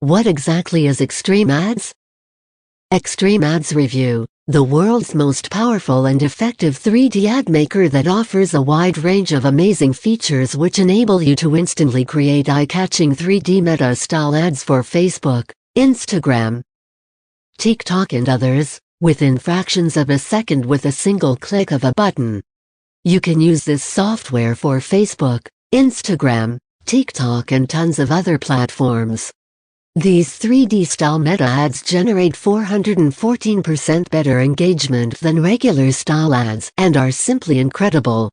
What exactly is Extreme Ads? Extreme Ads Review, the world's most powerful and effective 3D ad maker that offers a wide range of amazing features which enable you to instantly create eye-catching 3D meta-style ads for Facebook, Instagram, TikTok and others, within fractions of a second with a single click of a button. You can use this software for Facebook, Instagram, TikTok and tons of other platforms. These 3D style meta ads generate 414% better engagement than regular style ads and are simply incredible.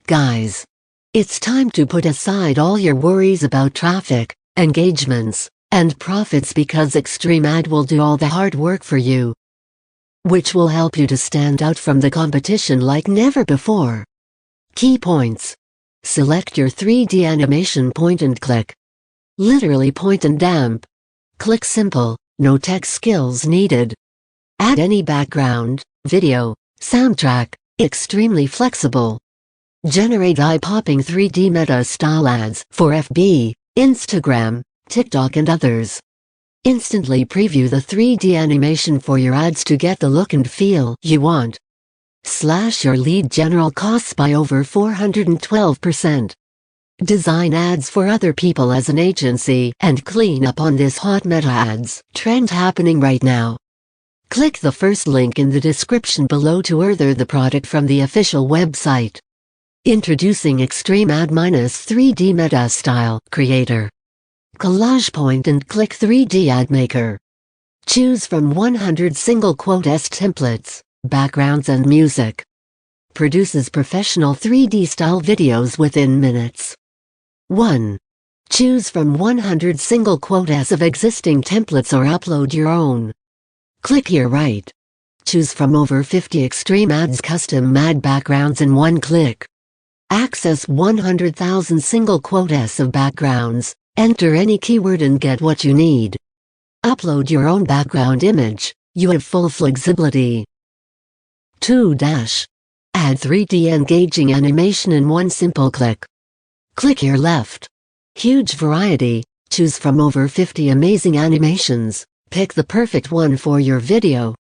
Guys, it's time to put aside all your worries about traffic, engagements, and profits because Extreme Ad will do all the hard work for you, which will help you to stand out from the competition like never before. Key points. Select your 3D animation point and click. Literally point and damp. Click simple, no tech skills needed. Add any background, video, soundtrack, extremely flexible. Generate eye-popping 3D meta-style ads for FB, Instagram, TikTok and others. Instantly preview the 3D animation for your ads to get the look and feel you want. Slash your lead general costs by over 412%. Design ads for other people as an agency and clean up on this hot meta ads trend happening right now. Click the first link in the description below to order the product from the official website. Introducing Extreme Ad - 3D Meta Style Creator. Collage point and click 3D Ad Maker. Choose from 100 single quote S templates, backgrounds and music. Produces professional 3D style videos within minutes. 1. Choose from 100 single quote S of existing templates or upload your own. Click here right. Choose from over 50 Extreme Ads custom ad backgrounds in one click. Access 100,000 single quote S of backgrounds, enter any keyword and get what you need. Upload your own background image, you have full flexibility. 2. Add 3D engaging animation in one simple click. Click here left. Huge variety, choose from over 50 amazing animations, pick the perfect one for your video.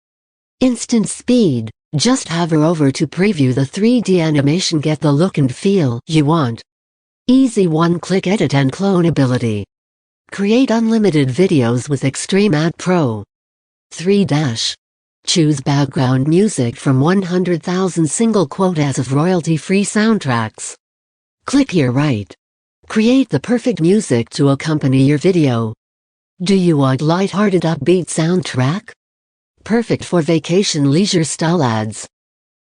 Instant speed, just hover over to preview the 3D animation, get the look and feel you want. Easy one-click edit and clone ability. Create unlimited videos with Extreme Ad Pro. 3. Choose background music from 100,000 single quote as of royalty-free soundtracks. Click here right. Create the perfect music to accompany your video. Do you want light-hearted upbeat soundtrack? Perfect for vacation leisure style ads.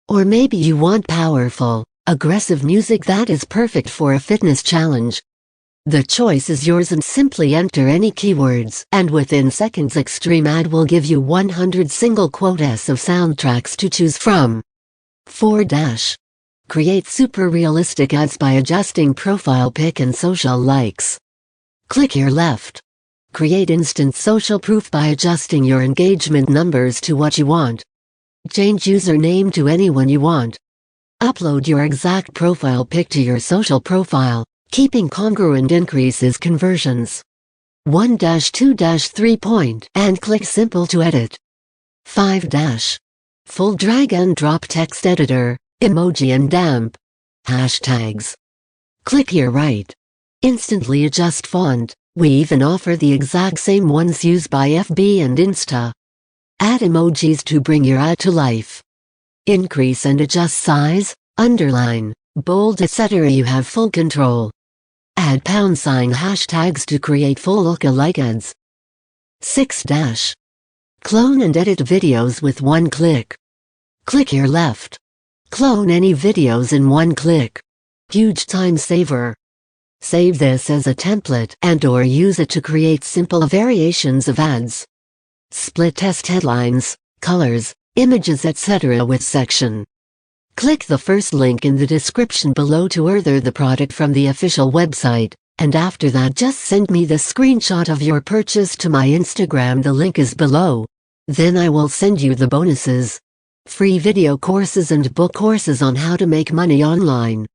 Or maybe you want powerful, aggressive music that is perfect for a fitness challenge. The choice is yours and simply enter any keywords and within seconds Extreme Ad will give you 100 single quote S of soundtracks to choose from. 4. Create super realistic ads by adjusting profile pic and social likes. Click here left. Create instant social proof by adjusting your engagement numbers to what you want. Change username to anyone you want. Upload your exact profile pic to your social profile. Keeping congruent increases conversions. 1-2-3 point and click simple to edit. 5. Full drag and drop text editor, emoji and damp. Hashtags. Click here right. Instantly adjust font, we even offer the exact same ones used by FB and Insta. Add emojis to bring your ad to life. Increase and adjust size, underline, bold etc. You have full control. Add # hashtags to create full look-alike ads. 6. Clone and edit videos with one click. Click here left. Clone any videos in one click. Huge time saver. Save this as a template and/or use it to create simple variations of ads. Split test headlines, colors, images etc. with section. Click the first link in the description below to order the product from the official website, and after that just send me the screenshot of your purchase to my Instagram, the link is below. Then I will send you the bonuses. Free video courses and book courses on how to make money online.